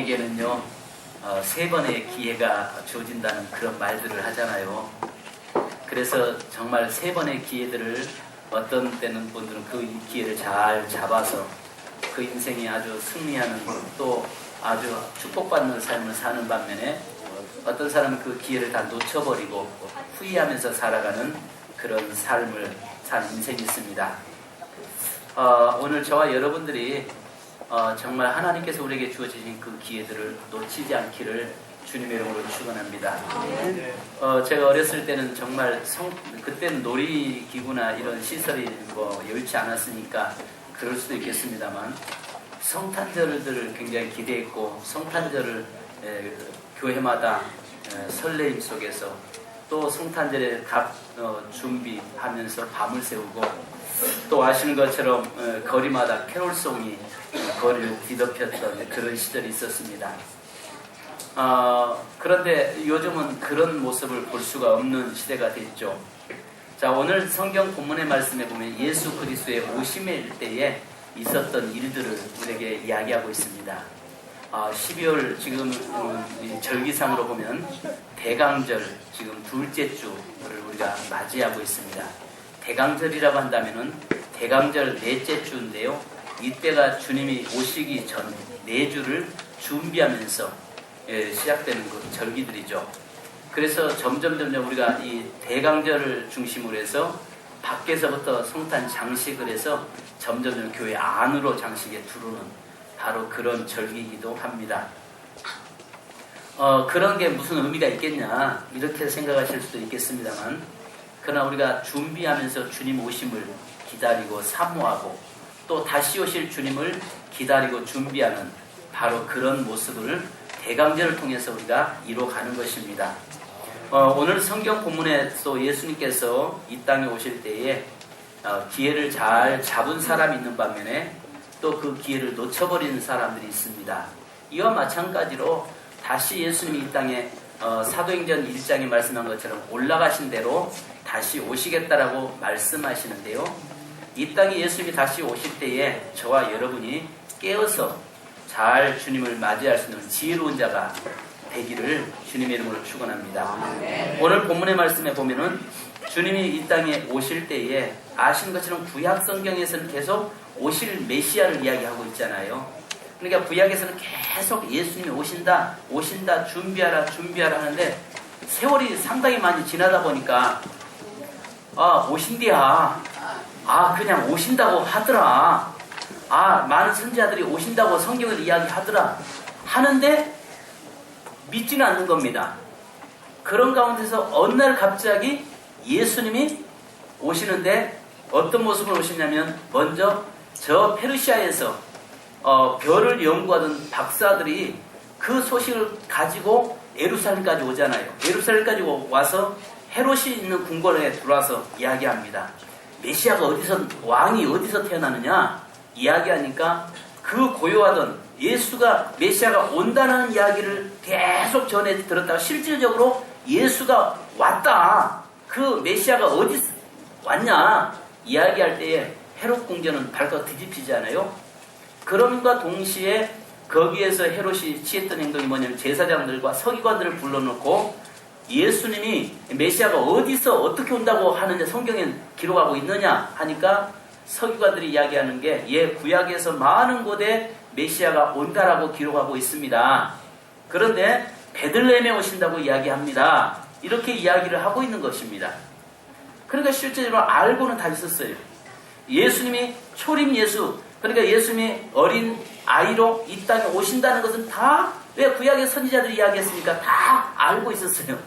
우리에게는요, 세 번의 기회가 주어진다는 그런 말들을 하잖아요. 그래서 정말 세 번의 기회들을 어떤 때는 분들은 그 기회를 잘 잡아서 그 인생이 아주 승리하는, 또 아주 축복받는 삶을 사는 반면에 어떤 사람은 그 기회를 다 놓쳐버리고 후회하면서 살아가는 그런 삶을 사는 인생이 있습니다. 오늘 저와 여러분들이 정말 하나님께서 우리에게 주어주신 그 기회들을 놓치지 않기를 주님의 이름으로 축원합니다. 제가 어렸을 때는 정말 그때는 놀이기구나 이런 시설이 여의치 않았으니까 그럴 수도 있겠습니다만, 성탄절을 굉장히 기대했고, 성탄절을 교회마다 설레임 속에서 또 성탄절에 각 준비하면서 밤을 새우고, 또 아시는 것처럼 거리마다 캐롤송이 거리를 뒤덮였던 그런 시절이 있었습니다. 그런데 요즘은 그런 모습을 볼 수가 없는 시대가 됐죠. 자, 오늘 성경 본문의 말씀에 보면 예수 그리스도의 오심일 때에 있었던 일들을 우리에게 이야기하고 있습니다. 12월 지금 절기상으로 보면 대강절 지금 둘째 주를 우리가 맞이하고 있습니다. 대강절이라고 한다면은 대강절 넷째 주인데요. 이때가 주님이 오시기 전 네 주를 준비하면서 시작되는 그 절기들이죠. 그래서 점점 우리가 이 대강절을 중심으로 해서 밖에서부터 성탄 장식을 해서 점점 교회 안으로 장식에 들어오는 바로 그런 절기이기도 합니다. 그런 게 무슨 의미가 있겠냐 이렇게 생각하실 수도 있겠습니다만, 그러나 우리가 준비하면서 주님 오심을 기다리고 사모하고 또 다시 오실 주님을 기다리고 준비하는 바로 그런 모습을 대강절을 통해서 우리가 이뤄가는 것입니다. 오늘 성경 본문에 또 예수님께서 이 땅에 오실 때에 기회를 잘 잡은 사람이 있는 반면에 또 그 기회를 놓쳐버리는 사람들이 있습니다. 이와 마찬가지로 다시 예수님이 이 땅에 사도행전 1장에 말씀한 것처럼 올라가신 대로 다시 오시겠다라고 말씀하시는데요. 이 땅에 예수님이 다시 오실 때에 저와 여러분이 깨어서 잘 주님을 맞이할 수 있는 지혜로운 자가 되기를 주님의 이름으로 축원합니다. 오늘 본문의 말씀에 보면은 주님이 이 땅에 오실 때에 아시는 것처럼 구약 성경에서는 계속 오실 메시아를 이야기하고 있잖아요. 그러니까 구약에서는 계속 예수님이 오신다 준비하라 하는데, 세월이 상당히 많이 지나다 보니까 오신디야, 그냥 오신다고 하더라, 많은 선지자들이 오신다고 성경을 이야기하더라 하는데 믿지는 않는 겁니다. 그런 가운데서 어느 날 갑자기 예수님이 오시는데 어떤 모습으로 오시냐면, 먼저 저 페르시아에서 별을 연구하던 박사들이 그 소식을 가지고 예루살렘까지 오잖아요. 예루살렘까지 와서 헤롯이 있는 궁궐에 들어와서 이야기합니다. 메시아가 왕이 어디서 태어나느냐 이야기하니까, 그 고요하던 메시아가 온다는 이야기를 계속 전해 들었다가 실질적으로 예수가 왔다, 그 메시아가 어디서 왔냐 이야기할 때에 헤롯 궁전은 발가 뒤집히잖아요. 그럼과 동시에 거기에서 헤롯이 취했던 행동이 뭐냐면, 제사장들과 서기관들을 불러놓고 예수님이 메시아가 어디서 어떻게 온다고 하느냐 성경엔 기록하고 있느냐 하니까, 서기관들이 이야기하는 게 구약에서 많은 곳에 메시아가 온다라고 기록하고 있습니다. 그런데 베들레헴에 오신다고 이야기합니다. 이렇게 이야기를 하고 있는 것입니다. 그러니까 실제로 알고는 다 있었어요. 예수님이 초림 예수, 그러니까 예수님이 어린 아이로 이 땅에 오신다는 것은 다 왜 구약의 선지자들이 이야기했으니까 다 알고 있었어요.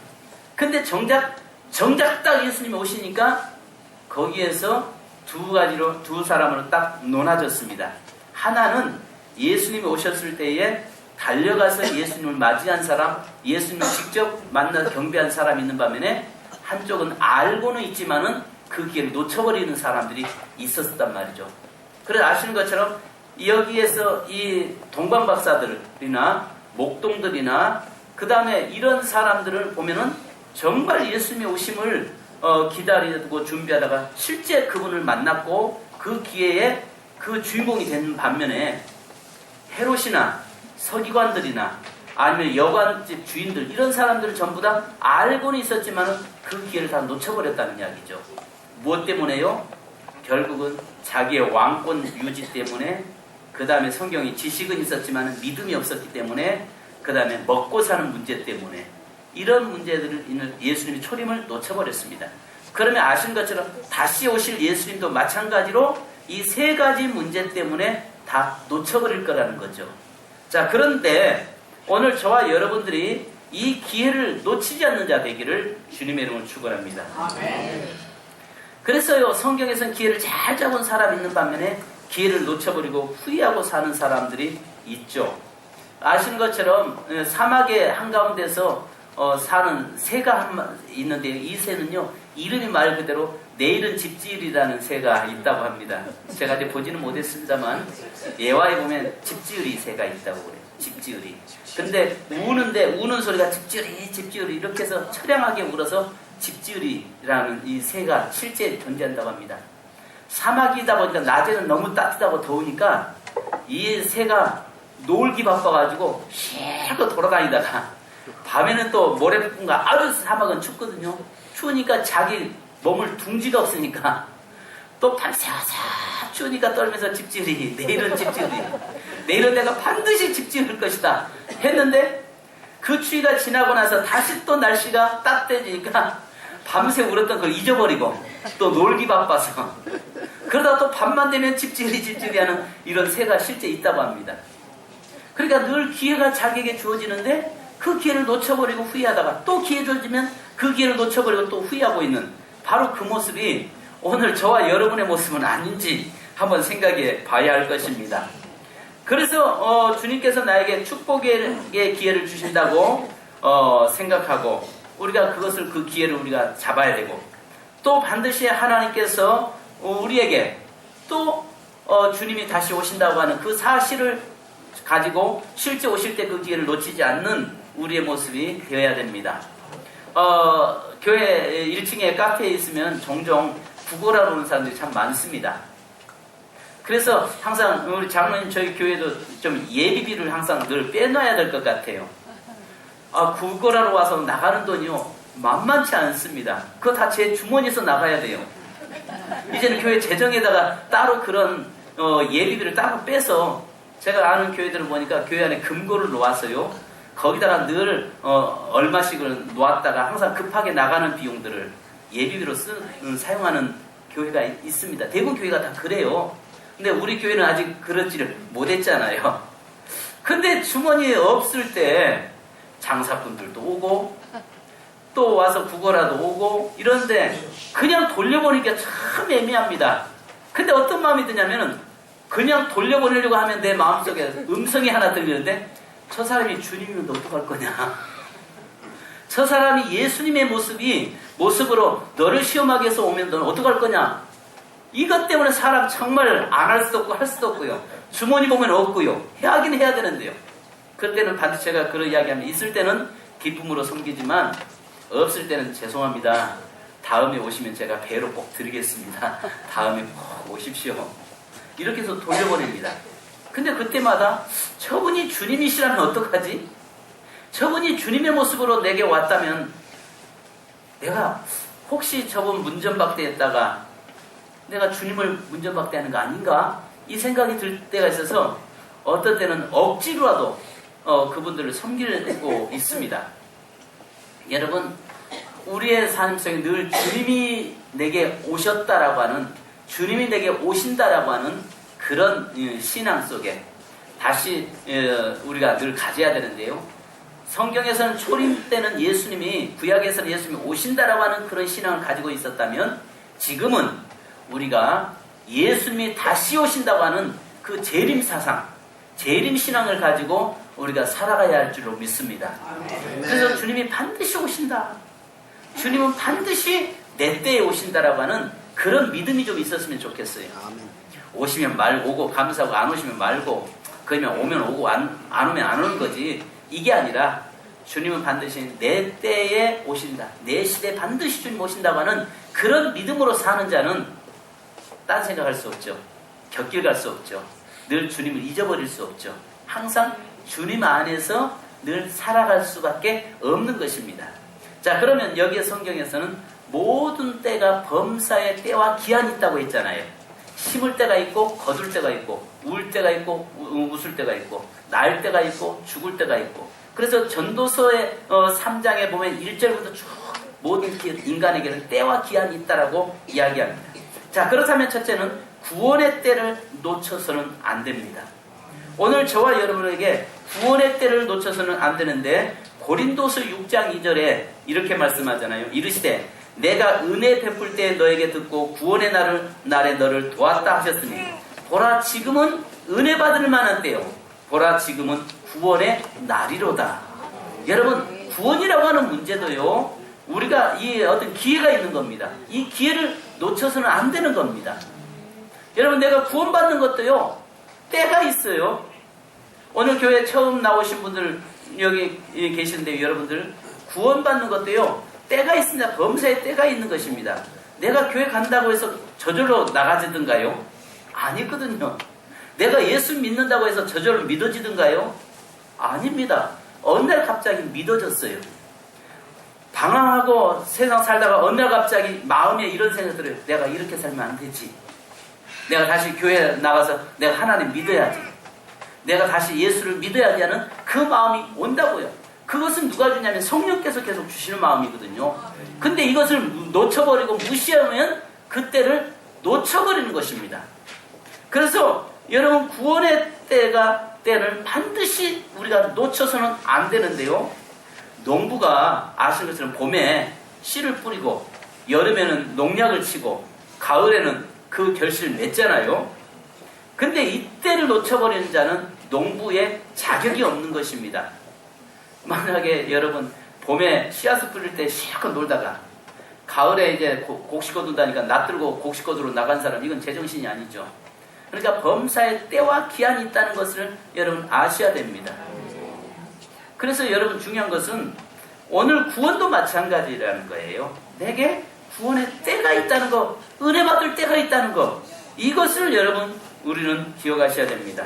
근데 정작 딱 예수님이 오시니까 거기에서 두 사람으로 딱 논아졌습니다. 하나는 예수님이 오셨을 때에 달려가서 예수님을 맞이한 사람, 예수님을 직접 만나 경배한 사람이 있는 반면에, 한쪽은 알고는 있지만은 그 기회를 놓쳐버리는 사람들이 있었단 말이죠. 그래서 아시는 것처럼 여기에서 이 동방박사들이나 목동들이나 그 다음에 이런 사람들을 보면은 정말 예수님의 오심을 기다리고 준비하다가 실제 그분을 만났고 그 기회에 그 주인공이 된 반면에, 헤롯이나 서기관들이나 아니면 여관집 주인들 이런 사람들은 전부 다 알고는 있었지만 그 기회를 다 놓쳐버렸다는 이야기죠. 무엇 때문에요? 결국은 자기의 왕권 유지 때문에, 그 다음에 성경에 지식은 있었지만 믿음이 없었기 때문에, 그 다음에 먹고 사는 문제 때문에, 이런 문제들을 예수님이 초림을 놓쳐버렸습니다. 그러면 아신 것처럼 다시 오실 예수님도 마찬가지로 이 세 가지 문제 때문에 다 놓쳐버릴 거라는 거죠. 자, 그런데 오늘 저와 여러분들이 이 기회를 놓치지 않는 자 되기를 주님의 이름으로 축원합니다. 그래서요, 성경에서는 기회를 잘 잡은 사람이 있는 반면에 기회를 놓쳐버리고 후회하고 사는 사람들이 있죠. 아시는 것처럼 사막의 한가운데서 사는 새가 있는데, 이 새는요 이름이 말 그대로 내일은 집지을이라는 새가 있다고 합니다. 제가 아직 보지는 못했습니다만 예화에 보면 집지을이 새가 있다고 그래요. 집지을이. 근데 우는 소리가 집지을이 집지을이 이렇게 해서 처량하게 울어서 집지을이라는 이 새가 실제 존재한다고 합니다. 사막이다 보니까 낮에는 너무 따뜻하고 더우니까 이 새가 놀기 바빠가지고 실컷 돌아다니다가 밤에는 또 모래풍과 아주 사막은 춥거든요. 추우니까 자기 몸을 둥지가 없으니까 또 밤새워서 추우니까 떨면서 집지을이, 내일은 집지을이, 내일은 내가 반드시 집지을 것이다 했는데, 그 추위가 지나고 나서 다시 또 날씨가 따뜻해지니까 밤새 울었던 걸 잊어버리고 또 놀기 바빠서, 그러다 또 밤만 되면 집지을이 하는 이런 새가 실제 있다고 합니다. 그러니까 늘 기회가 자기에게 주어지는데 그 기회를 놓쳐버리고 후회하다가 또 기회 주어지면 그 기회를 놓쳐버리고 또 후회하고 있는, 바로 그 모습이 오늘 저와 여러분의 모습은 아닌지 한번 생각해 봐야 할 것입니다. 그래서 주님께서 나에게 축복의 기회를 주신다고 생각하고 우리가 그 기회를 우리가 잡아야 되고, 또 반드시 하나님께서 우리에게 또 주님이 다시 오신다고 하는 그 사실을 가지고 실제 오실 때 그 기회를 놓치지 않는 우리의 모습이 되어야 됩니다. 교회 1층에 카페에 있으면 종종 구걸하러 오는 사람들이 참 많습니다. 그래서 항상 우리 장로님 저희 교회도 좀 예비비를 항상 늘 빼놔야 될 것 같아요. 구걸하러 와서 나가는 돈이요 만만치 않습니다. 그거 다 제 주머니에서 나가야 돼요. 이제는 교회 재정에다가 따로 그런 예비비를 따로 빼서, 제가 아는 교회들을 보니까 교회 안에 금고를 놓았어요. 거기다가 늘 얼마씩을 놓았다가 항상 급하게 나가는 비용들을 예비비로 사용하는 교회가 있습니다. 대부분 교회가 다 그래요. 근데 우리 교회는 아직 그러지를 못했잖아요. 근데 주머니에 없을 때 장사꾼들도 오고 또 와서 구걸하러 오고 이런데 그냥 돌려보니까 참 애매합니다. 근데 어떤 마음이 드냐면은, 그냥 돌려보내려고 하면 내 마음속에 음성이 하나 들리는데, 저 사람이 주님이면 너 어떡할 거냐, 저 사람이 예수님의 모습으로 너를 시험하기 위해서 오면 너는 어떡할 거냐. 이것 때문에 사람 정말 안 할 수도 없고 할 수도 없고요. 주머니 보면 없고요. 하긴 해야 되는데요. 그럴 때는 반드시 제가 그런 이야기하면, 있을 때는 기쁨으로 섬기지만 없을 때는 죄송합니다, 다음에 오시면 제가 배로 꼭 드리겠습니다, 다음에 꼭 오십시오, 이렇게 해서 돌려보냅니다. 근데 그때마다 저분이 주님이시라면 어떡하지? 저분이 주님의 모습으로 내게 왔다면 내가 혹시 저분 문전박대했다가 내가 주님을 문전박대하는 거 아닌가? 이 생각이 들 때가 있어서 어떤 때는 억지로라도 그분들을 섬기고 있습니다. 여러분, 우리의 삶 속에 늘 주님이 내게 오셨다라고 하는, 주님이 내게 오신다라고 하는 그런 신앙 속에 다시 우리가 늘 가져야 되는데요. 성경에서는 초림 때는 예수님이, 구약에서는 예수님이 오신다라고 하는 그런 신앙을 가지고 있었다면, 지금은 우리가 예수님이 다시 오신다고 하는 그 재림 사상, 재림 신앙을 가지고 우리가 살아가야 할 줄로 믿습니다. 그래서 주님이 반드시 오신다, 주님은 반드시 내 때에 오신다라고 하는 그런 믿음이 좀 있었으면 좋겠어요. 오시면 오고 감사하고, 안 오시면 말고, 그러면 오면 오고 안 오면 안 오는 거지. 이게 아니라 주님은 반드시 내 때에 오신다, 내 시대에 반드시 주님 오신다고 하는 그런 믿음으로 사는 자는 딴 생각할 수 없죠. 곁길 갈 수 없죠. 늘 주님을 잊어버릴 수 없죠. 항상 주님 안에서 늘 살아갈 수밖에 없는 것입니다. 자, 그러면 여기에 성경에서는 모든 때가 범사의 때와 기한이 있다고 했잖아요. 심을 때가 있고 거둘 때가 있고 울 때가 있고 웃을 때가 있고 날 때가 있고 죽을 때가 있고. 그래서 전도서의 3장에 보면 1절부터 쭉 모든 인간에게는 때와 기한이 있다라고 이야기합니다. 자, 그렇다면 첫째는 구원의 때를 놓쳐서는 안 됩니다. 오늘 저와 여러분에게 구원의 때를 놓쳐서는 안 되는데 고린도서 6장 2절에 이렇게 말씀하잖아요. 이르시되 내가 은혜 베풀 때 너에게 듣고 구원의 날에 너를 도왔다 하셨으니 보라 지금은 은혜 받을 만한 때요 보라 지금은 구원의 날이로다. 여러분, 구원이라고 하는 문제도요, 우리가 이 어떤 기회가 있는 겁니다. 이 기회를 놓쳐서는 안 되는 겁니다. 여러분, 내가 구원받는 것도요 때가 있어요. 오늘 교회 처음 나오신 분들 여기 계시는데 여러분들, 구원받는 것도요 때가 있습니다. 범사에 때가 있는 것입니다. 내가 교회 간다고 해서 저절로 나가지든가요? 아니거든요. 내가 예수 믿는다고 해서 저절로 믿어지든가요? 아닙니다. 어느 날 갑자기 믿어졌어요. 방황하고 세상 살다가 어느 날 갑자기 마음에 이런 생각이 들어요. 내가 이렇게 살면 안 되지. 내가 다시 교회 나가서 내가 하나님 믿어야지. 내가 다시 예수를 믿어야지 하는 그 마음이 온다고요. 그것은 누가 주냐면 성령께서 계속 주시는 마음이거든요. 근데 이것을 놓쳐버리고 무시하면 그때를 놓쳐버리는 것입니다. 그래서 여러분, 구원의 때를 반드시 우리가 놓쳐서는 안 되는데요. 농부가 아시는 것처럼 봄에 씨를 뿌리고 여름에는 농약을 치고 가을에는 그 결실을 맺잖아요. 근데 이때를 놓쳐버리는 자는 농부의 자격이 없는 것입니다. 만약에 여러분 봄에 씨앗을 뿌릴 때 실컷 놀다가 가을에 이제 곡식 거둔다니까 낯들고 곡식 거두러 나간 사람, 이건 제정신이 아니죠. 그러니까 범사에 때와 기한이 있다는 것을 여러분 아셔야 됩니다. 그래서 여러분 중요한 것은 오늘 구원도 마찬가지라는 거예요. 내게 구원의 때가 있다는 거, 은혜 받을 때가 있다는 거, 이것을 여러분 우리는 기억하셔야 됩니다.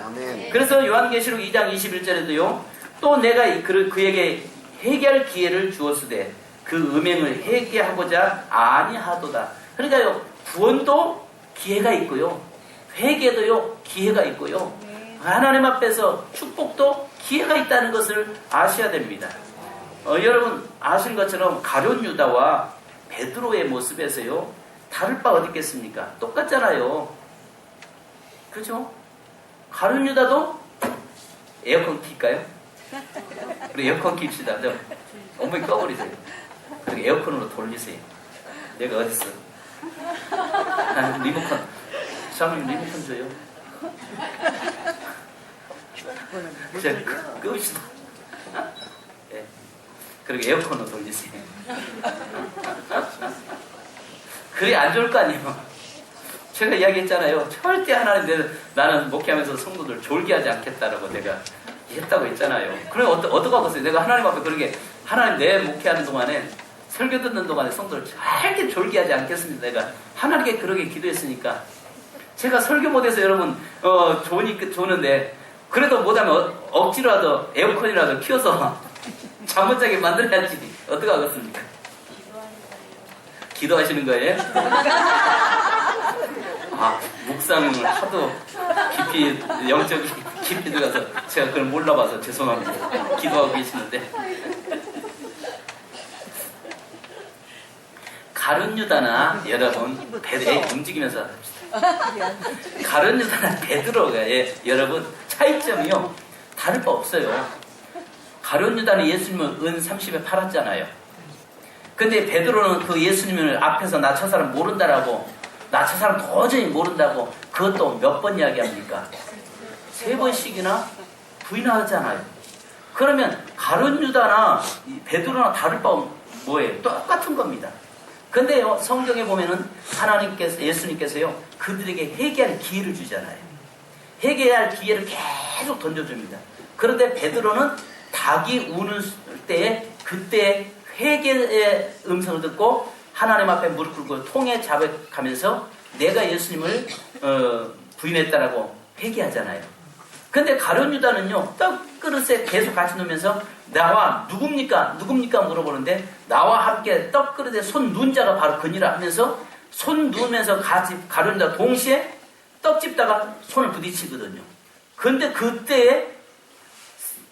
그래서 요한계시록 2장 21절에도요 또 내가 그에게 회개할 기회를 주었으되 그 음행을 회개하고자 아니하도다. 그러니까요, 구원도 기회가 있고요, 회개도요 기회가 있고요, 하나님 앞에서 축복도 기회가 있다는 것을 아셔야 됩니다. 여러분 아시는 것처럼 가룟 유다와 베드로의 모습에서요 다를 바 어디 있겠습니까? 똑같잖아요. 그죠? 가룟 유다도 에어컨 킬까요? 그리고 에어컨 킵시다. 어머니 꺼버리세요. 그리고 에어컨으로 돌리세요. 내가 어딨어? 리모컨. 사모님 리모컨 줘요. 끄시다. 네. 그리고 에어컨으로 돌리세요. 그게 안 좋을 거 아니에요. 제가 이야기했잖아요. 절대 하나님, 나는 목회하면서 성도들 졸게 하지 않겠다라고 내가 했다고 했잖아요. 그럼 어떻게 하겠어요? 내가 하나님 앞에 그렇게, 하나님 내 목회하는 동안에, 설교 듣는 동안에 성도를 절대 졸게 하지 않겠습니다. 내가 하나님께 그렇게 기도했으니까. 제가 설교 못해서 여러분 좋은데 그래도 못하면 억지로라도 에어컨이라도 키워서 잠 못 자게 만들어야지. 어떻게 하겠습니까? 기도하시는 거예요? 아, 묵상을 하도 깊이, 영적인 깊이 들어가서 제가 그걸 몰라봐서 죄송합니다. 기도하고 계시는데. 가룟 유다나 여러분, 움직이면서 합시다. 가룟 유다나 베드로가 여러분 차이점이요 다를 바 없어요. 가룟 유다는 예수님을 은 30에 팔았잖아요. 근데 베드로는 그 예수님을 앞에서 나 저 사람 모른다라고, 나 저 사람 도저히 모른다고, 그것도 몇 번 이야기합니까? 3번씩이나 부인하잖아요. 그러면 가룟 유다나 베드로나 다를 바 뭐예요? 똑같은 겁니다. 근데요, 성경에 보면은 하나님께서, 예수님께서요 그들에게 회개할 기회를 주잖아요. 회개할 기회를 계속 던져줍니다. 그런데 베드로는 닭이 우는 때에, 그때 회개의 음성을 듣고 하나님 앞에 무릎 꿇고 통에 자백하면서 내가 예수님을 부인했다라고 회개하잖아요. 근데 가룟 유다는요, 떡그릇에 계속 같이 놓으면서 나와 누굽니까? 누굽니까? 물어보는데 나와 함께 떡그릇에 손 누운 자가 바로 그니라 하면서 손 누우면서 같이 가룟 유다 동시에 떡 집다가 손을 부딪히거든요. 근데 그때에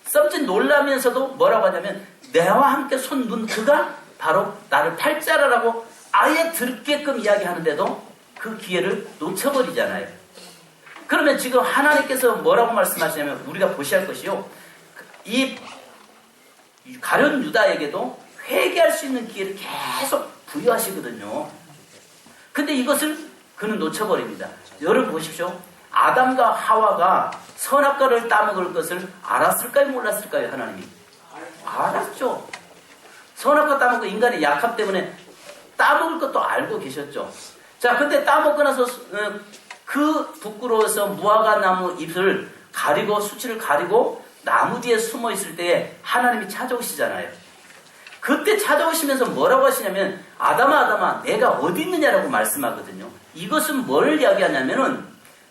썸짓 놀라면서도 뭐라고 하냐면 나와 함께 손 누운 그가 바로 나를 팔자라라고 아예 듣게끔 이야기하는데도 그 기회를 놓쳐버리잖아요. 그러면 지금 하나님께서 뭐라고 말씀하시냐면 우리가 보셔야 할 것이요. 이 가룟 유다에게도 회개할 수 있는 기회를 계속 부여하시거든요. 근데 이것을 그는 놓쳐버립니다. 여러분 보십시오. 아담과 하와가 선악과를 따먹을 것을 알았을까요? 몰랐을까요? 하나님이? 알았죠. 선악과 따먹고 인간의 약함 때문에 따먹을 것도 알고 계셨죠. 자, 근데 따먹고 나서 그 부끄러워서 무화과 나무 잎을 가리고 수치를 가리고 나무 뒤에 숨어 있을 때에 하나님이 찾아오시잖아요. 그때 찾아오시면서 뭐라고 하시냐면 아담아 아담아 내가 어디 있느냐라고 말씀하거든요. 이것은 뭘 이야기하냐면은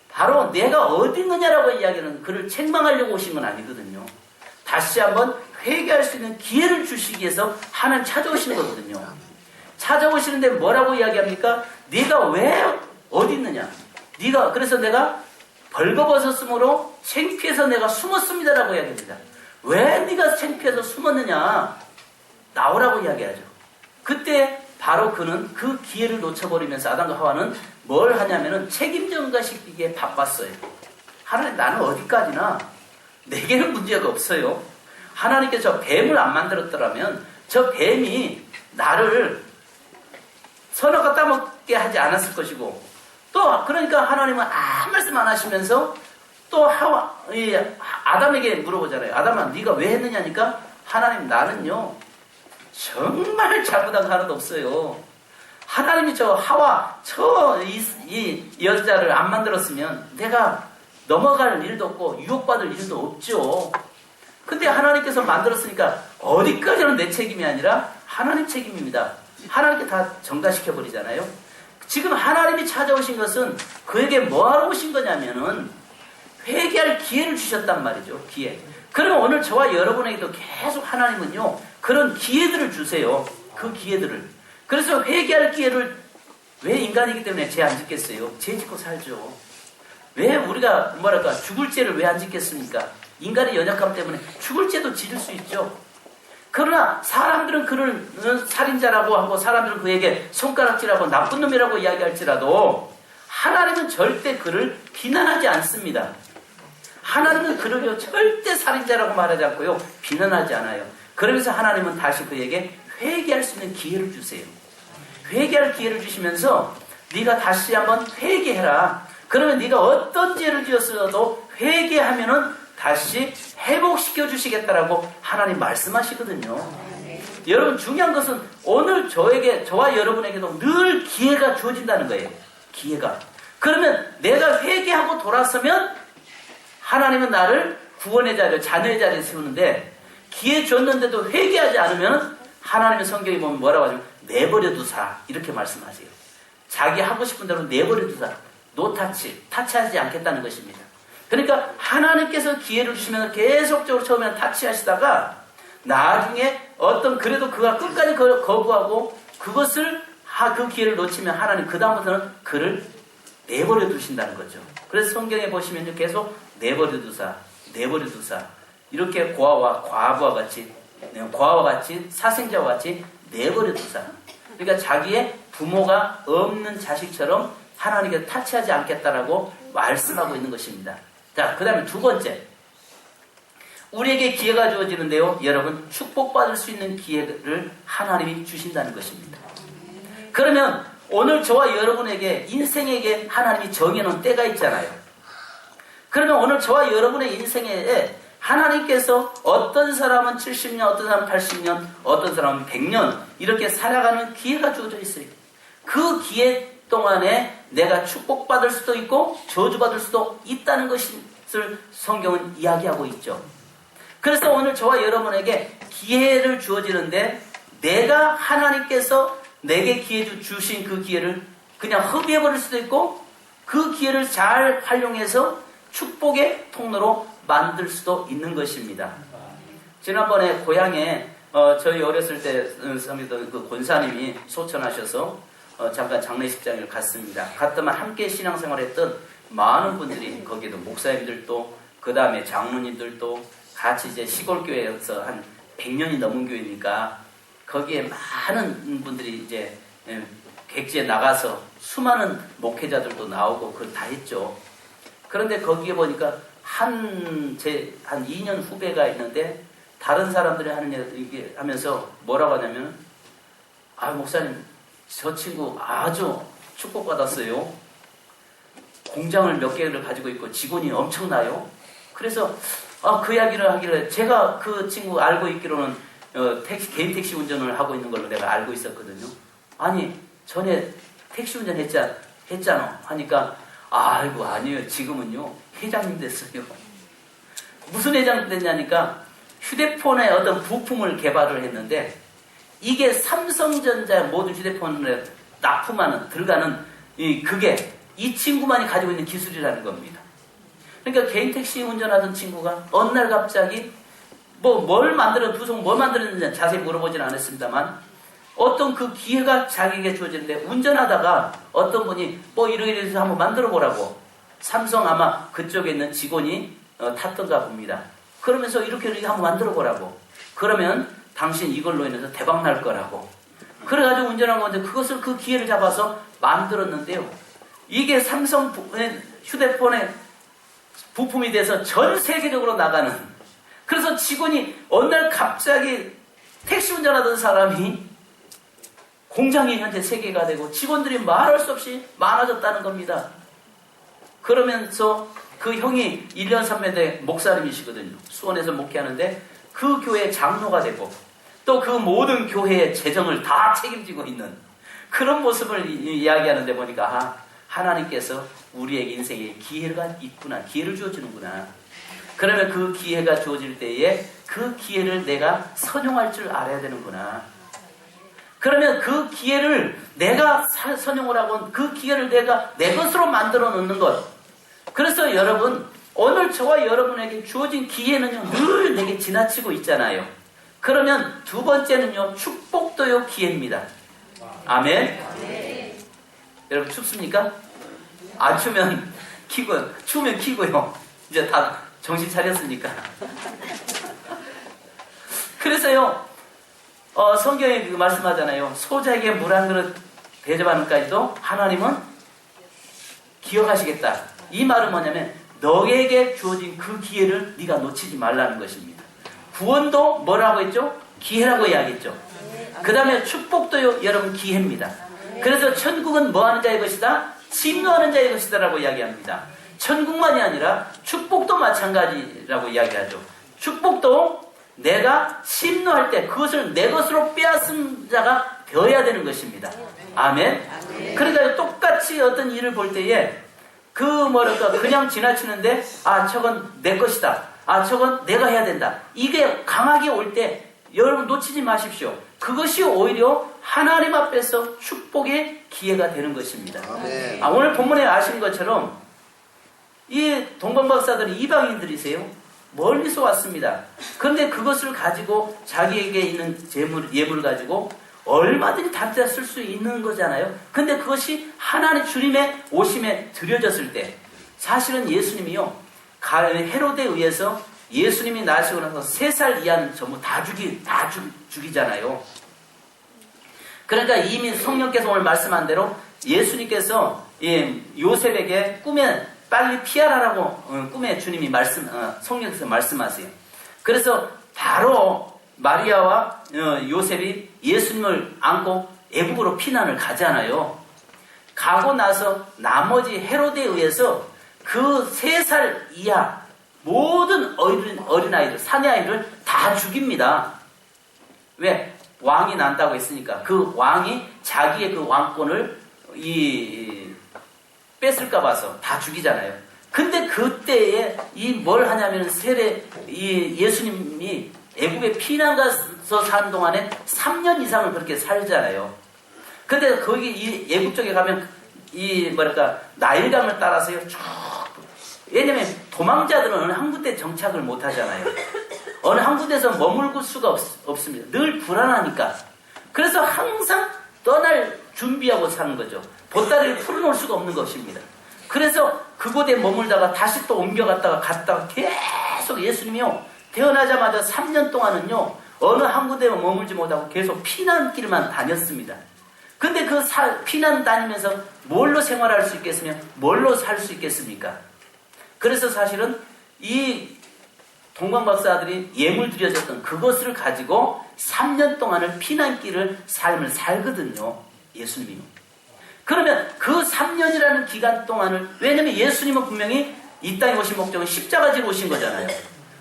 바로 내가 어디 있느냐라고 이야기하는 그를 책망하려고 오신 건 아니거든요. 다시 한번 회개할 수 있는 기회를 주시기 위해서 하나님 찾아오시는 거거든요. 찾아오시는데 뭐라고 이야기합니까? 네가 왜 어디 있느냐? 네가 그래서 내가 벌거벗었으므로 창피해서 내가 숨었습니다라고 이야기합니다. 왜 네가 창피해서 숨었느냐? 나오라고 이야기하죠. 그때 바로 그는 그 기회를 놓쳐버리면서 아담과 하와는 뭘 하냐면은 책임 전가시키기에 바빴어요. 하나님 나는 어디까지나 내게는 문제가 없어요. 하나님께서 저 뱀을 안 만들었더라면 저 뱀이 나를 선악과 따먹게 하지 않았을 것이고 또 그러니까 하나님은 아무 말씀 안 하시면서 또 아담에게 물어보잖아요. 아담아 네가 왜 했느냐니까 하나님 나는요 정말 잘못한 거 하나도 없어요. 하나님이 저 하와 이 여자를 안 만들었으면 내가 넘어갈 일도 없고 유혹받을 일도 없죠. 근데 하나님께서 만들었으니까 어디까지는 내 책임이 아니라 하나님 책임입니다. 하나님께 다 전가시켜버리잖아요. 지금 하나님이 찾아오신 것은 그에게 뭐하러 오신 거냐면은 회개할 기회를 주셨단 말이죠. 기회. 그러면 오늘 저와 여러분에게도 계속 하나님은요 그런 기회들을 주세요. 그 기회들을. 그래서 회개할 기회를 왜 인간이기 때문에 죄 안 짓겠어요? 죄 짓고 살죠. 왜 우리가 뭐랄까 죽을 죄를 왜 안 짓겠습니까? 인간의 연약함 때문에 죽을 죄도 지을 수 있죠. 그러나 사람들은 그를 살인자라고 하고 사람들은 그에게 손가락질하고 나쁜 놈이라고 이야기할지라도 하나님은 절대 그를 비난하지 않습니다. 하나님은 그를 절대 살인자라고 말하지 않고요. 비난하지 않아요. 그러면서 하나님은 다시 그에게 회개할 수 있는 기회를 주세요. 회개할 기회를 주시면서 네가 다시 한번 회개해라. 그러면 네가 어떤 죄를 지었어도 회개하면은 다시 회복시켜 주시겠다라고 하나님 말씀하시거든요. 여러분 중요한 것은 오늘 저와 여러분에게도 늘 기회가 주어진다는 거예요. 기회가. 그러면 내가 회개하고 돌아서면 하나님은 나를 구원의 자리에 자녀의 자리에 세우는데 기회 줬는데도 회개하지 않으면 하나님의 성경에 보면 뭐라고 하죠? 내버려 두사 이렇게 말씀하세요. 자기 하고 싶은 대로 내버려 두사. 노타치, 타치하지 않겠다는 것입니다. 그러니까 하나님께서 기회를 주시면 계속적으로 처음에는 타치하시다가 나중에 그래도 그가 끝까지 거부하고 그것을 그 기회를 놓치면 하나님 그 다음부터는 그를 내버려 두신다는 거죠. 그래서 성경에 보시면 계속 내버려 두사 이렇게 고아와 과부와 같이 사생자와 같이 내버려 두사. 그러니까 자기의 부모가 없는 자식처럼 하나님께 타치하지 않겠다라고 말씀하고 있는 것입니다. 자, 그 다음에 두 번째. 우리에게 기회가 주어지는데요. 여러분, 축복받을 수 있는 기회를 하나님이 주신다는 것입니다. 그러면 오늘 저와 여러분에게 인생에게 하나님이 정해놓은 때가 있잖아요. 그러면 오늘 저와 여러분의 인생에 하나님께서 어떤 사람은 70년, 어떤 사람은 80년, 어떤 사람은 100년 이렇게 살아가는 기회가 주어져 있어요. 그 기회 동안에 내가 축복받을 수도 있고 저주받을 수도 있다는 것을 성경은 이야기하고 있죠. 그래서 오늘 저와 여러분에게 기회를 주어지는데 내가 하나님께서 내게 기회 주신 그 기회를 그냥 허비해버릴 수도 있고 그 기회를 잘 활용해서 축복의 통로로 만들 수도 있는 것입니다. 지난번에 고향에 저희 어렸을 때 그 권사님이 소천하셔서 잠깐 장례식장을 갔습니다. 갔더만 함께 신앙생활했던 많은 분들이, 거기도 목사님들도 그 다음에 장로님들도 같이 이제 시골교회에서 한 100년이 넘은 교회니까 거기에 많은 분들이 이제 객지에 나가서 수많은 목회자들도 나오고 그걸 다 했죠. 그런데 거기에 보니까 한 2년 후배가 있는데 다른 사람들이 하는 얘기 하면서 뭐라고 하냐면, 목사님, 저 친구 아주 축복받았어요. 공장을 몇 개를 가지고 있고 직원이 엄청나요. 그래서 그 이야기를 하기를, 제가 그 친구 알고 있기로는 개인 택시 운전을 하고 있는 걸로 내가 알고 있었거든요. 아니, 전에 택시 운전 했잖아 하니까, 아이고 아니에요, 지금은요 회장님 됐어요. 무슨 회장 됐냐니까 휴대폰에 어떤 부품을 개발을 했는데, 이게 삼성전자 모든 휴대폰에 납품하는 들어가는 그게 이 친구만이 가지고 있는 기술이라는 겁니다. 그러니까 개인 택시 운전하던 친구가 어느 날 갑자기 뭘 만들었는지 자세히 물어보진 않았습니다만, 어떤 그 기회가 자기에게 주어지는데, 운전하다가 어떤 분이 이렇게 해서 한번 만들어 보라고, 삼성 아마 그쪽에 있는 직원이 탔던가 봅니다. 그러면서 이렇게 한번 만들어 보라고, 그러면 당신 이걸로 인해서 대박 날 거라고, 그래가지고 운전한 건데, 그것을 그 기회를 잡아서 만들었는데요, 이게 삼성 휴대폰의 부품이 돼서 전 세계적으로 나가는, 그래서 직원이 어느 날 갑자기 택시 운전하던 사람이 공장이 현재 3개가 되고 직원들이 말할 수 없이 많아졌다는 겁니다. 그러면서 그 형이 1년 3년대 목사님이시거든요. 수원에서 목회하는데 그 교회 장로가 되고, 또 그 모든 교회의 재정을 다 책임지고 있는 그런 모습을 이야기하는데 보니까, 하나님께서 우리에게 인생에 기회가 있구나, 기회를 주어주는구나. 그러면 그 기회가 주어질 때에 그 기회를 내가 선용할 줄 알아야 되는구나. 그러면 그 기회를 내가 선용을 하고 그 기회를 내가 내 것으로 만들어 놓는 것. 그래서 여러분, 오늘 저와 여러분에게 주어진 기회는요, 늘 내게 지나치고 있잖아요. 그러면 두 번째는요, 축복도요 기회입니다. 아멘. 여러분 춥습니까? 안 추면 키고요. 추우면 키고요. 이제 다 정신 차렸으니까. 그래서요, 성경에 말씀하잖아요. 소자에게 물 한 그릇 대접하는 까지도 하나님은 기억하시겠다. 이 말은 뭐냐면, 너에게 주어진 그 기회를 네가 놓치지 말라는 것입니다. 구원도 뭐라고 했죠? 기회라고 이야기했죠. 그 다음에 축복도요, 여러분 기회입니다. 그래서 천국은 뭐 하는 자의 것이다? 침노하는 자의 것이다 라고 이야기합니다. 천국만이 아니라 축복도 마찬가지라고 이야기하죠. 축복도 내가 침노할 때 그것을 내 것으로 빼앗은 자가 되어야 되는 것입니다. 아멘. 그러니까 똑같이 어떤 일을 볼 때에 그냥 지나치는데, 저건 내 것이다, 저건 내가 해야 된다, 이게 강하게 올 때 여러분 놓치지 마십시오. 그것이 오히려 하나님 앞에서 축복의 기회가 되는 것입니다. 오늘 본문에 아시는 것처럼 이 동방박사들은 이방인들이세요. 멀리서 왔습니다. 그런데 그것을 가지고 자기에게 있는 예물을 가지고 얼마든지 다르게 쓸 수 있는 거잖아요. 근데 그것이 하나님 주님의 오심에 드려졌을 때, 사실은 예수님이요, 헤롯에 의해서 예수님이 나시고 나서 3살 이하는 전부 다 죽이잖아요. 그러니까 이미 성령께서 오늘 말씀한 대로 예수님께서 요셉에게 꿈에 빨리 피하라고 꿈에 주님이 성령께서 말씀하세요. 그래서 바로 마리아와 요셉이 예수님을 안고 애국으로 피난을 가잖아요. 가고 나서 나머지 헤롯에 의해서 그 3살 이하 모든 어린아이들, 사내아이를 다 죽입니다. 왜? 왕이 난다고 했으니까. 그 왕이 자기의 그 왕권을 뺏을까 봐서 다 죽이잖아요. 근데 그때에 뭘 하냐면 예수님이 애국에 피난 가서 사는 동안에 3년 이상을 그렇게 살잖아요. 근데 거기 애국 쪽에 가면 나일강을 따라서요, 쭉. 왜냐면 도망자들은 어느 한 군데 정착을 못 하잖아요. 어느 한 군데서 머물고 수가 없습니다. 늘 불안하니까. 그래서 항상 떠날 준비하고 사는 거죠. 보따리를 풀어놓을 수가 없는 것입니다. 그래서 그곳에 머물다가 다시 또 옮겨갔다가 갔다가 계속 예수님이요. 태어나자마자 3년 동안은요. 어느 한 군데에 머물지 못하고 계속 피난길만 다녔습니다. 근데 그 피난 다니면서 뭘로 생활할 수 있겠으며 뭘로 살 수 있겠습니까? 그래서 사실은 이 동방 박사들이 예물 드려졌던 그것을 가지고 3년 동안을 피난길을 삶을 살거든요. 예수님이. 그러면 그 3년이라는 기간 동안을, 왜냐면 예수님은 분명히 이 땅에 오신 목적은 십자가 지러 오신 거잖아요.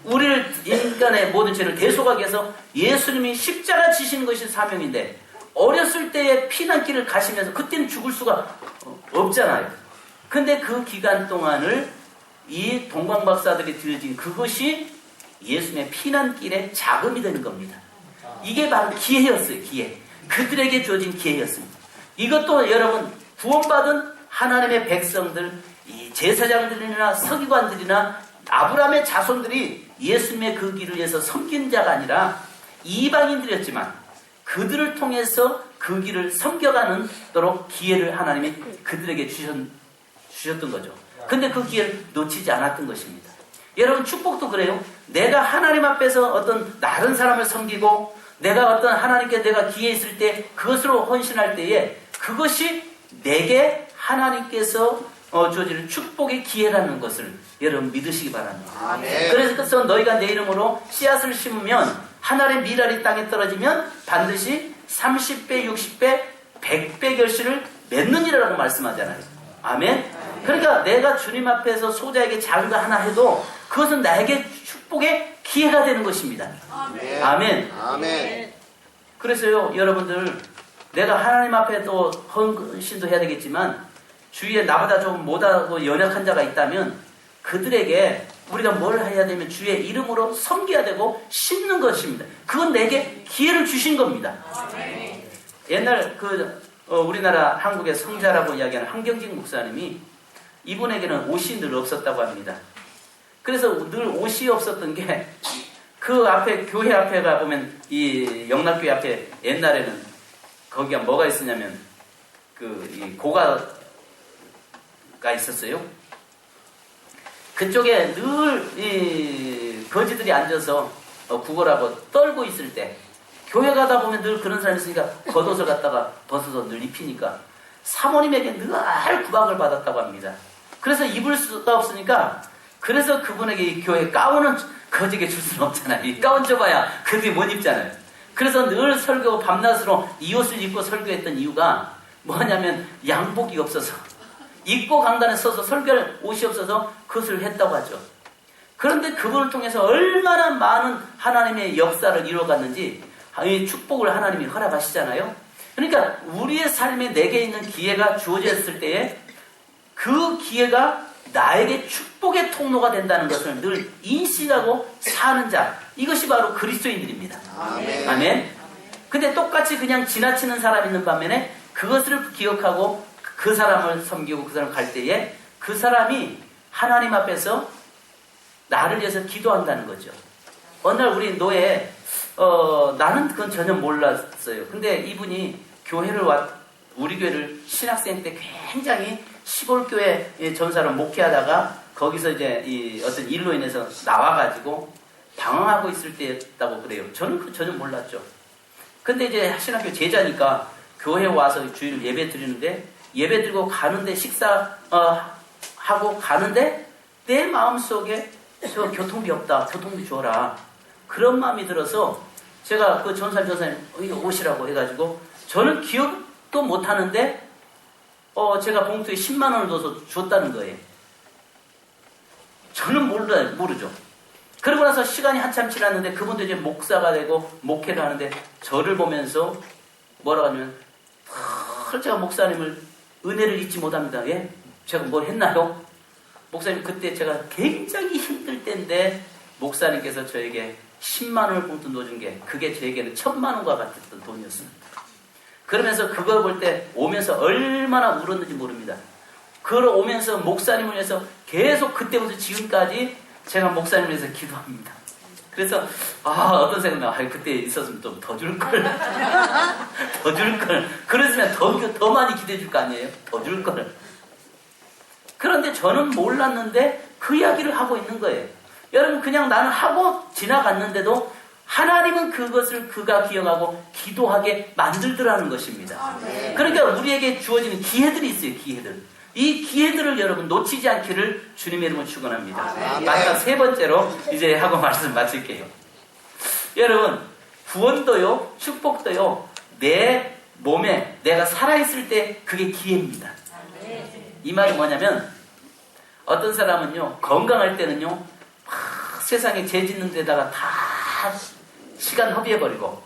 우리를, 인간의 모든 죄를 대속하기 위해서 예수님이 십자가 지시는 것이 사명인데, 어렸을 때의 피난길을 가시면서 그때는 죽을 수가 없잖아요. 근데 그 기간 동안을 이 동방 박사들이 드려진 그것이 예수님의 피난길의 자금이 되는 겁니다. 이게 바로 기회였어요. 기회. 그들에게 주어진 기회였습니다. 이것도 여러분 구원받은 하나님의 백성들, 이 제사장들이나 서기관들이나 아브라함의 자손들이 예수님의 그 길을 위해서 섬긴 자가 아니라 이방인들이었지만 그들을 통해서 그 길을 섬겨가는 도록 기회를 하나님이 그들에게 주셨던 거죠. 근데 그 기회를 놓치지 않았던 것입니다. 여러분 축복도 그래요. 내가 하나님 앞에서 어떤 다른 사람을 섬기고 내가 어떤 하나님께 내가 기회 있을 때 그것으로 헌신할 때에 그것이 내게 하나님께서 주어지는 축복의 기회라는 것을 여러분 믿으시기 바랍니다. 아멘. 그래서 너희가 내 이름으로 씨앗을 심으면 하늘의 미랄이 땅에 떨어지면 반드시 30배, 60배, 100배 결실을 맺느니라고 말씀하잖아요. 아멘. 그러니까 내가 주님 앞에서 소자에게 작은 거 하나 해도 그것은 나에게 축복의 기회가 되는 것입니다. 아멘. 아멘. 아멘. 그래서요, 여러분들, 내가 하나님 앞에 또 헌신도 해야 되겠지만, 주위에 나보다 좀 못하고 연약한 자가 있다면, 그들에게 우리가 뭘 해야 되면 주의 이름으로 섬겨야 되고, 심는 것입니다. 그건 내게 기회를 주신 겁니다. 옛날 우리나라 한국의 성자라고 이야기하는 한경직 목사님이 이분에게는 옷이 늘 없었다고 합니다. 그래서 늘 옷이 없었던 게, 그 앞에, 교회 앞에 가보면, 이 영락교회 앞에 옛날에는 거기가 뭐가 있었냐면, 이 고가가 있었어요. 그쪽에 늘 이 거지들이 앉아서 구걸하고 떨고 있을 때, 교회 가다 보면 늘 그런 사람이 있으니까 겉옷을 갖다가 벗어서 늘 입히니까 사모님에게 늘 구박을 받았다고 합니다. 그래서 입을 수가 없으니까, 그래서 그분에게 이 교회 가운은 거지게 줄 수는 없잖아요. 이 가운 줘봐야 그들이 못 입잖아요. 그래서 늘 설교 밤낮으로 이 옷을 입고 설교했던 이유가 뭐냐면 양복이 없어서, 입고 강단에 서서 설교할 옷이 없어서 그것을 했다고 하죠. 그런데 그분을 통해서 얼마나 많은 하나님의 역사를 이루어갔는지 이 축복을 하나님이 허락하시잖아요. 그러니까 우리의 삶에 내게 있는 기회가 주어졌을 때에 그 기회가 나에게 축복의 통로가 된다는 것을 늘 인식하고 사는 자, 이것이 바로 그리스도인들입니다. 아멘. 아멘. 근데 똑같이 그냥 지나치는 사람이 있는 반면에 그것을 기억하고 그 사람을 섬기고 그 사람 갈 때에 그 사람이 하나님 앞에서 나를 위해서 기도한다는 거죠. 어느 날 우리 노예, 나는 그건 전혀 몰랐어요. 근데 이분이 우리 교회를 신학생 때 굉장히 시골교회 전사로 목회하다가 거기서 이제 어떤 일로 인해서 나와가지고 방황하고 있을 때였다고 그래요. 저는 그거 전혀 몰랐죠. 근데 이제 신학교 제자니까 교회에 와서 주일 예배 드리는데, 예배 드리고 가는데 하고 가는데 내 마음속에 저 교통비 없다, 교통비 줘라, 그런 마음이 들어서 제가 그 전사님 오시라고 해가지고 저는 기억도 못하는데 제가 봉투에 10만 원을 넣어서 줬다는 거예요. 저는 모르죠. 그러고 나서 시간이 한참 지났는데 그분도 이제 목사가 되고 목회를 하는데 저를 보면서 뭐라고 하냐면, 제가 목사님을 은혜를 잊지 못합니다. 예? 제가 뭘 했나요? 목사님, 그때 제가 굉장히 힘들 때인데 목사님께서 저에게 10만 원을 봉투 넣어준 게 그게 저에게는 1000만 원과 같았던 돈이었습니다. 그러면서 그걸 볼 때 오면서 얼마나 울었는지 모릅니다. 걸어오면서 목사님을 위해서 계속 그때부터 지금까지 제가 목사님을 위해서 기도합니다. 그래서 어떤 생각 그때 있었으면 좀 더 줄걸 더 줄걸 그랬으면 더 많이 기대해 줄 거 아니에요? 더 줄걸. 그런데 저는 몰랐는데 그 이야기를 하고 있는 거예요. 여러분, 그냥 나는 하고 지나갔는데도 하나님은 그것을 그가 기억하고 기도하게 만들더라는 것입니다. 그러니까 우리에게 주어지는 기회들이 있어요. 기회들. 이 기회들을 여러분 놓치지 않기를 주님의 이름으로 축원합니다. 마지막 세 번째로 이제 하고 말씀 마칠게요. 여러분, 구원도요, 축복도요, 내 몸에 내가 살아있을 때 그게 기회입니다. 이 말이 뭐냐면, 어떤 사람은요, 건강할 때는요, 막 세상에 죄 짓는 데다가 다 시간 허비해버리고,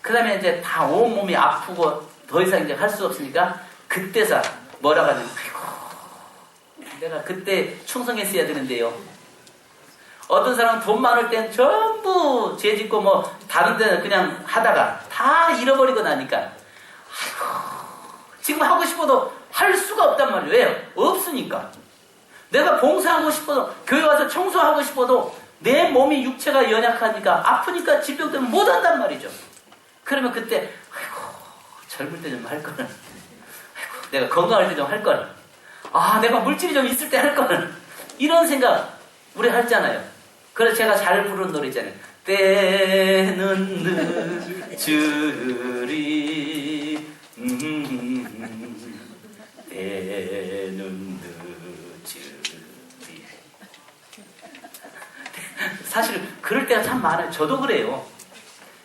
그 다음에 이제 다 온몸이 아프고 더 이상 이제 할 수 없으니까 그때서 뭐라고 하냐면, 내가 그때 충성했어야 되는데요. 어떤 사람은 돈 많을 땐 전부 죄 짓고 뭐 다른 데는 그냥 하다가 다 잃어버리고 나니까 지금 하고 싶어도 할 수가 없단 말이에요. 왜요? 없으니까. 내가 봉사하고 싶어도 교회 와서 청소하고 싶어도 내 몸이 육체가 연약하니까 아프니까 질병 때문에 못한단 말이죠. 그러면 그때 젊을 때 좀 할 걸. 내가 건강할 때 좀 할 걸. 내가 물질이 좀 있을 때 할 걸. 이런 생각 우리 하잖아요. 그래서 제가 잘 부르는 노래 있잖아요. 때는 늦으리 때는 늦으리. 사실 그럴 때가 참 많아요. 저도 그래요.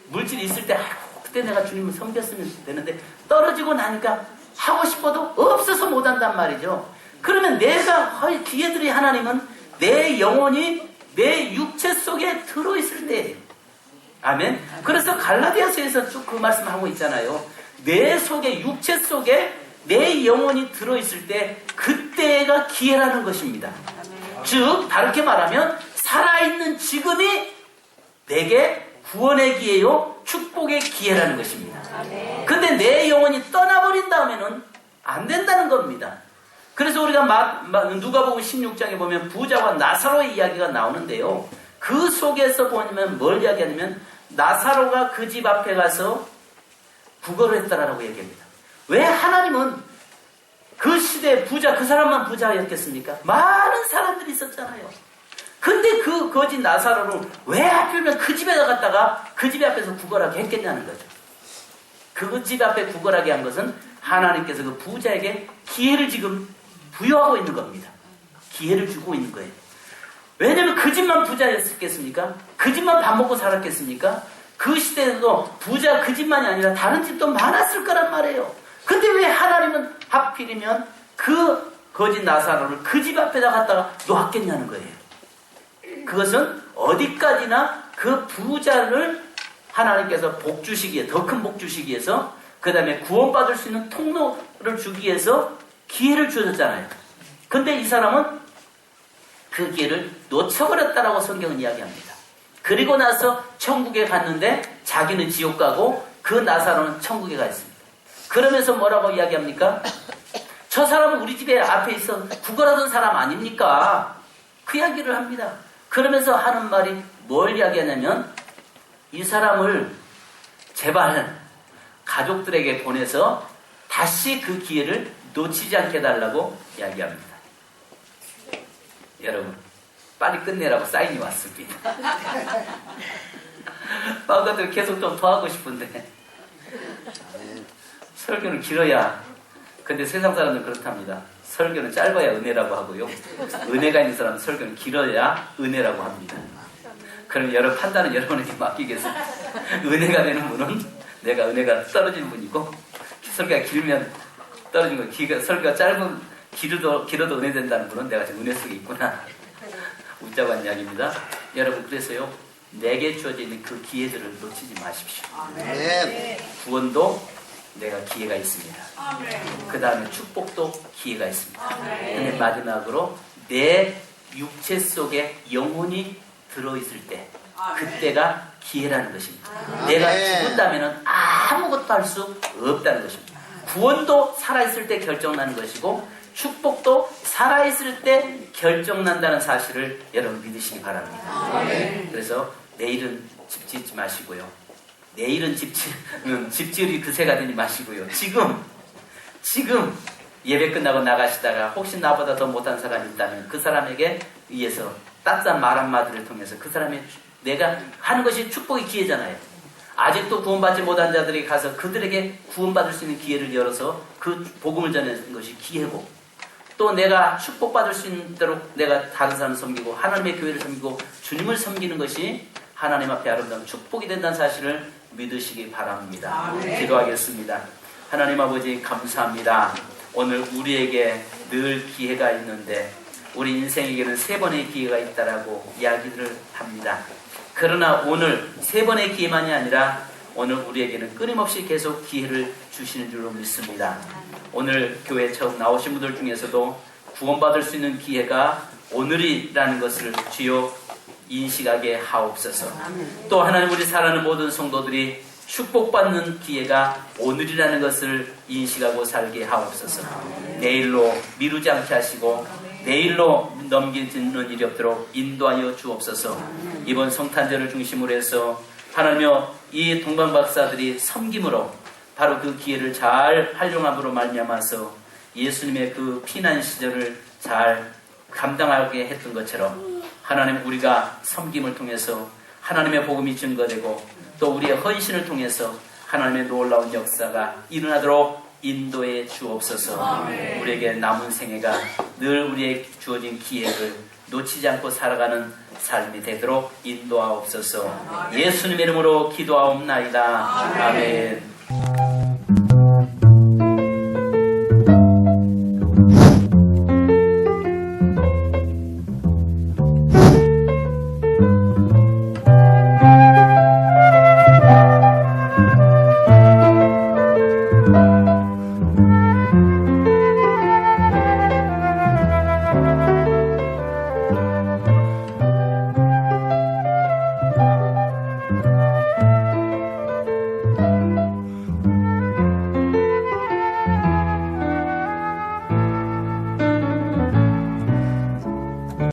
물질이 있을 때 그때 내가 주님을 섬겼으면 되는데 떨어지고 나니까 하고 싶어도 없어서 못한단 말이죠. 그러면 내가 기회들이 하나님은 내 영혼이 내 육체 속에 들어있을 때, 아멘. 그래서 갈라디아서에서 쭉 그 말씀하고 있잖아요. 내 속에, 육체 속에 내 영혼이 들어있을 때 그때가 기회라는 것입니다. 즉 다르게 말하면 살아있는 지금이 내게 구원의 기회요, 축복의 기회라는 것입니다. 근데 내 영혼이 떠나버린 다음에는 안 된다는 겁니다. 그래서 우리가 누가복음 16장에 보면 부자와 나사로의 이야기가 나오는데요. 그 속에서 보면 뭘 이야기하냐면 나사로가 그 집 앞에 가서 구걸을 했다라고 얘기합니다. 왜 하나님은 그 시대에 부자, 그 사람만 부자였겠습니까? 많은 사람들이 있었잖아요. 근데 그 거지 나사로를 왜 하필이면 그 집에다 갔다가 그 집 앞에서 구걸하게 했겠냐는 거죠. 그 집 앞에 구걸하게 한 것은 하나님께서 그 부자에게 기회를 지금 부여하고 있는 겁니다. 기회를 주고 있는 거예요. 왜냐면 그 집만 부자였겠습니까? 그 집만 밥 먹고 살았겠습니까? 그 시대에도 부자 그 집만이 아니라 다른 집도 많았을 거란 말이에요. 근데 왜 하나님은 하필이면 그 거짓 나사로를 그 집 앞에다 갖다가 놓았겠냐는 거예요. 그것은 어디까지나 그 부자를 하나님께서 복 주시기에, 더 큰 복 주시기 위해서, 그 다음에 구원받을 수 있는 통로를 주기 위해서 기회를 주셨잖아요. 근데 이 사람은 그 기회를 놓쳐버렸다라고 성경은 이야기합니다. 그리고 나서 천국에 갔는데 자기는 지옥 가고 그 나사로는 천국에 가 있습니다. 그러면서 뭐라고 이야기합니까? 저 사람은 우리 집에 앞에 있어 구걸하던 사람 아닙니까? 그 이야기를 합니다. 그러면서 하는 말이 뭘 이야기하냐면 이 사람을 제발 가족들에게 보내서 다시 그 기회를 놓치지 않게 해달라고 이야기합니다. 여러분, 빨리 끝내라고 사인이 왔습니다. 마음껏 계속 좀 더 하고 싶은데 설교는 길어야, 근데 세상 사람들은 그렇답니다. 설교는 짧아야 은혜라고 하고요, 은혜가 있는 사람은 설교는 길어야 은혜라고 합니다. 그럼 여러분 판단은 여러분에게 맡기겠습니다. 은혜가 되는 분은 내가 은혜가 떨어지는 분이고, 설교가 길면 떨어진 거, 설교가 짧은 길어도 은혜 된다는 분은 내가 지금 은혜 속에 있구나. 웃자고 한 이야기입니다. 여러분, 그래서요, 내게 주어져 있는 그 기회들을 놓치지 마십시오. 아멘. 구원도 내가 기회가 있습니다. 그 다음에 축복도 기회가 있습니다. 근데 마지막으로 내 육체 속에 영혼이 들어있을 때 그때가 기회라는 것입니다. 내가 죽은다면 아무것도 할 수 없다는 것입니다. 구원도 살아있을 때 결정나는 것이고 축복도 살아있을 때 결정난다는 사실을 여러분 믿으시기 바랍니다. 그래서 내일은 집 짓지 마시고요. 내일은 집 지으리 그새가 되지 마시고요. 지금 예배 끝나고 나가시다가 혹시 나보다 더 못한 사람이 있다면 그 사람에게 의해서 따뜻한 말 한마디를 통해서 그 사람의 내가 하는 것이 축복의 기회잖아요. 아직도 구원받지 못한 자들이 가서 그들에게 구원받을 수 있는 기회를 열어서 그 복음을 전하는 것이 기회고, 또 내가 축복받을 수 있도록 내가 다른 사람을 섬기고 하나님의 교회를 섬기고 주님을 섬기는 것이 하나님 앞에 아름다운 축복이 된다는 사실을 믿으시기 바랍니다. 기도하겠습니다. 하나님 아버지 감사합니다. 오늘 우리에게 늘 기회가 있는데 우리 인생에게는 3번의 기회가 있다라고 이야기를 합니다. 그러나 오늘 3번의 기회만이 아니라 오늘 우리에게는 끊임없이 계속 기회를 주시는 줄로 믿습니다. 오늘 교회 처음 나오신 분들 중에서도 구원받을 수 있는 기회가 오늘이라는 것을 주여 인식하게 하옵소서. 또 하나님 우리 사랑하는 모든 성도들이 축복받는 기회가 오늘이라는 것을 인식하고 살게 하옵소서. 내일로 미루지 않게 하시고 내일로 넘기는 일이 없도록 인도하여 주옵소서. 이번 성탄절을 중심으로 해서 하나님여 이 동방박사들이 섬김으로 바로 그 기회를 잘 활용함으로 말미암아서 예수님의 그 피난 시절을 잘 감당하게 했던 것처럼 하나님 우리가 섬김을 통해서 하나님의 복음이 증거되고 또 우리의 헌신을 통해서 하나님의 놀라운 역사가 일어나도록 인도해 주옵소서. 우리에게 남은 생애가 늘 우리의 주어진 기회를 놓치지 않고 살아가는 삶이 되도록 인도하옵소서. 예수님의 이름으로 기도하옵나이다. 아멘.